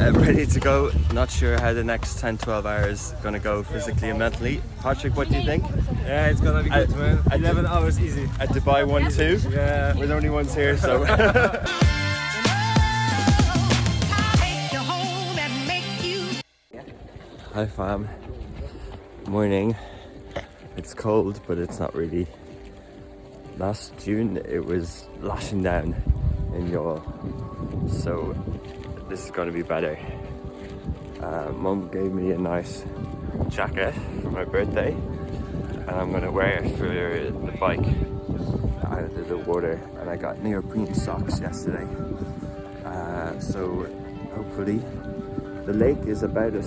Ready to go. Not sure how the next 10-12 hours gonna go physically and mentally. Patrick, what do you think? Yeah, it's gonna be good, man. 11 hours easy. At Dubai 1-2? Yeah. We're the only ones here, so. Hi fam. Morning. It's cold, but it's not really. Last June it was lashing down in Yule, so this is going to be better. Mum gave me a nice jacket for my birthday, and I'm going to wear it for the bike out of the water. And I got neoprene socks yesterday, so hopefully the lake is about the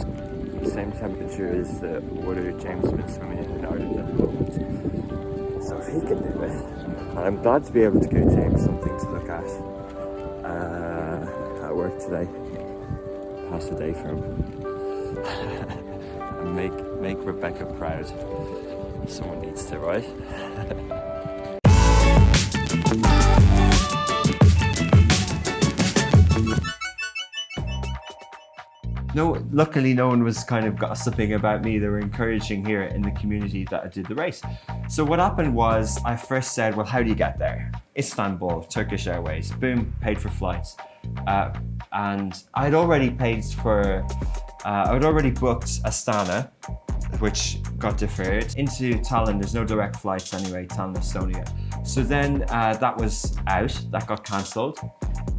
same temperature as the water James has been swimming in Ireland at the moment. So if he can do it, and I'm glad to be able to give James something to look at work today. Pass the day for him. And make Rebecca proud. Someone needs to, right? No, luckily no one was kind of gossiping about me. They were encouraging here in the community that I did the race. So what happened was I first said, well, how do you get there? Istanbul, Turkish Airways, boom, paid for flights. And I'd already booked Astana, which got deferred. Into Tallinn, there's no direct flights anyway, Tallinn, Estonia. So then that was out, that got cancelled.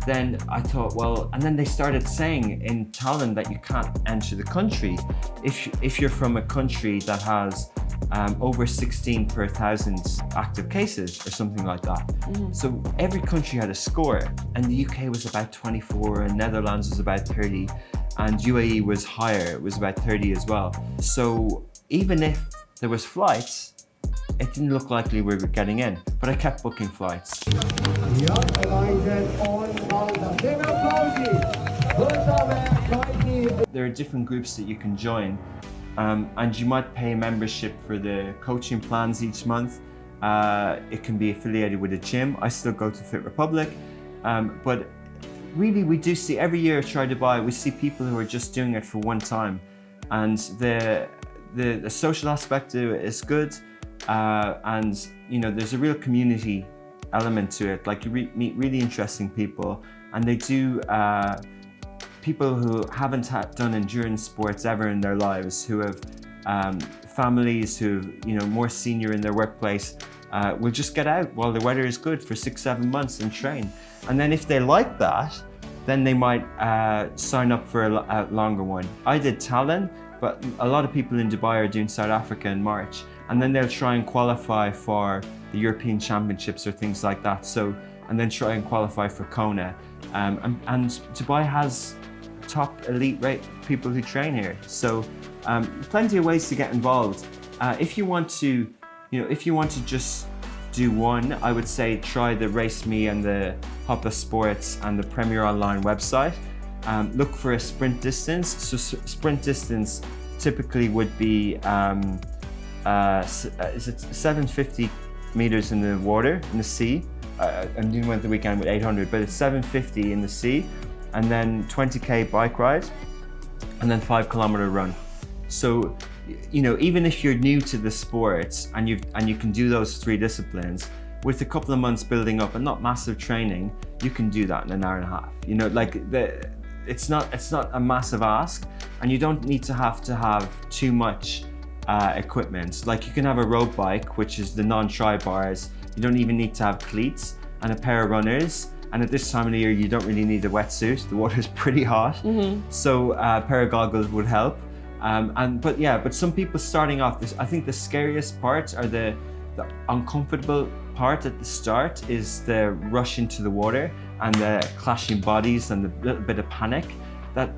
Then I thought, well, and then they started saying in Tallinn that you can't enter the country if you're from a country that has over 16 per 1,000 active cases or something like that. Mm-hmm. So every country had a score, and the UK was about 24, and Netherlands was about 30, and UAE was higher, it was about 30 as well. So even if there was flights, it didn't look likely we were getting in, but I kept booking flights. There are different groups that you can join, and you might pay a membership for the coaching plans each month. It can be affiliated with a gym. I still go to Fit Republic, but really we do see every year at Try Dubai, we see people who are just doing it for one time, and the social aspect of it is good. And you know, there's a real community element to it. Like you meet really interesting people, and they do people who haven't done endurance sports ever in their lives, who have families who, you know, more senior in their workplace, will just get out while the weather is good for 6-7 months and train. And then if they like that, then they might sign up for a longer one. I did Tallinn, but a lot of people in Dubai are doing South Africa in March. And then they'll try and qualify for the European Championships or things like that. So, and then try and qualify for Kona. And Dubai has top elite rate people who train here. So, plenty of ways to get involved. If you want to, just do one, I would say try the Race Me and the Hoppa Sports and the Premier Online website. Look for a sprint distance. So sprint distance typically would be, is it 750 meters in the water, in the sea? I'm doing one at the weekend with 800, but it's 750 in the sea, and then 20k bike ride, and then 5-kilometer run. So, you know, even if you're new to the sport and you can do those 3 disciplines with a couple of months building up and not massive training, you can do that in an hour and a half. You know, like it's not a massive ask, and you don't need to have too much equipment. Like you can have a road bike, which is the non-tri bars. You don't even need to have cleats, and a pair of runners. And at this time of the year, you don't really need a wetsuit. The water's pretty hot. Mm-hmm. So a pair of goggles would help. But some people starting off, I think the scariest parts are the uncomfortable part at the start is the rush into the water and the clashing bodies and the little bit of panic. That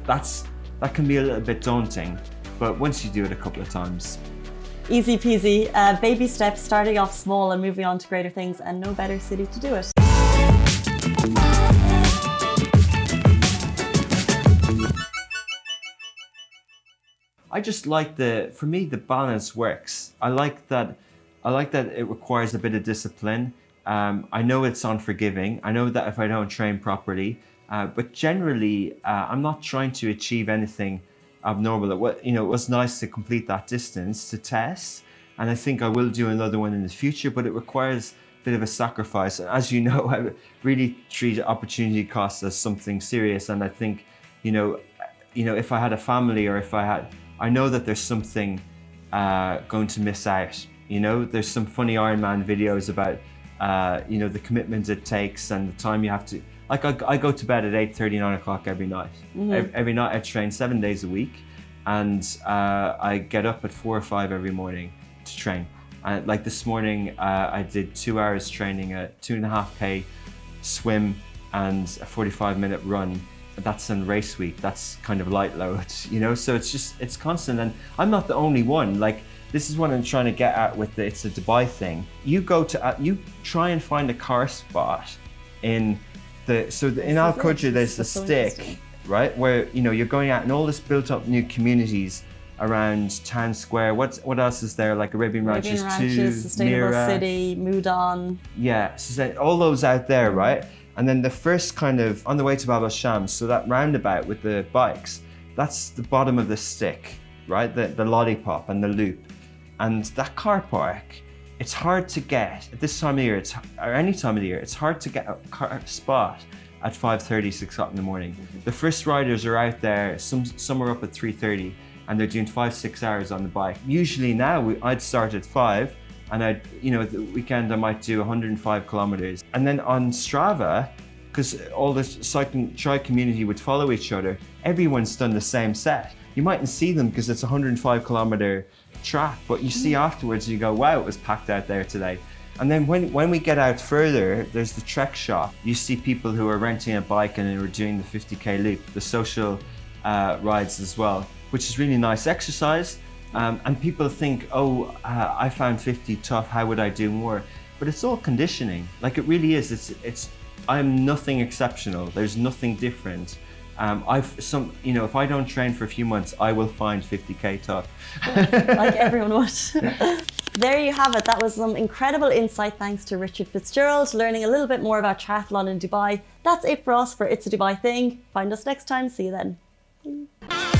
can be a little bit daunting. But once you do it a couple of times. Easy peasy, baby steps, starting off small and moving on to greater things, and no better city to do it. I just like for me, the balance works. I like that it requires a bit of discipline. I know it's unforgiving. I know that if I don't train properly, But generally, I'm not trying to achieve anything abnormal. It was nice to complete that distance to test, and I think I will do another one in the future, but it requires a bit of a sacrifice. And as you know, I really treat opportunity cost as something serious, and I think, if I had a family, or I know that there's something going to miss out. There's some funny Ironman videos about, the commitment it takes and the time you have to, like I go to bed at 8:30, 9 o'clock every night. Every night I train 7 days a week, and I get up at 4 or 5 every morning to train. Like this morning, I did 2 hours training, a 2.5K swim and a 45-minute run. That's on race week. That's kind of light load, so it's constant. And I'm not the only one. Like, this is what I'm trying to get at with it's a Dubai thing. You try and find a car spot in Al Qudra, there's the stick, right? Where, you're going out in all this built up new communities around Town Square. What else is there? Like Arabian Ranches 2, Sustainable Mira. City, Mudan. Yeah, so all those out there, right? And then the first kind of, on the way to Bab al-Shams, so that roundabout with the bikes, that's the bottom of the stick, right? The lollipop and the loop. And that car park, it's hard to get at this time of year, or any time of the year, it's hard to get a car spot at 5:30, 6 o'clock in the morning. The first riders are out there, some are up at 3:30, and they're doing 5-6 hours on the bike. Usually now, I'd start at 5, and the weekend I might do 105 kilometers. And then on Strava, because all the cycling tri community would follow each other, everyone's done the same set. You mightn't see them because it's a 105 kilometer track, but you see afterwards, you go, wow, it was packed out there today. And then when we get out further, there's the trek shop. You see people who are renting a bike and who are doing the 50K loop, the social rides as well, which is really nice exercise. And people think, I found 50 tough, how would I do more? But it's all conditioning. Like, it really is. I'm nothing exceptional. There's nothing different. If I don't train for a few months, I will find 50K tough. Like everyone would. There you have it. That was some incredible insight thanks to Richard Fitzgerald, learning a little bit more about triathlon in Dubai. That's it for us for It's a Dubai Thing. Find us next time. See you then.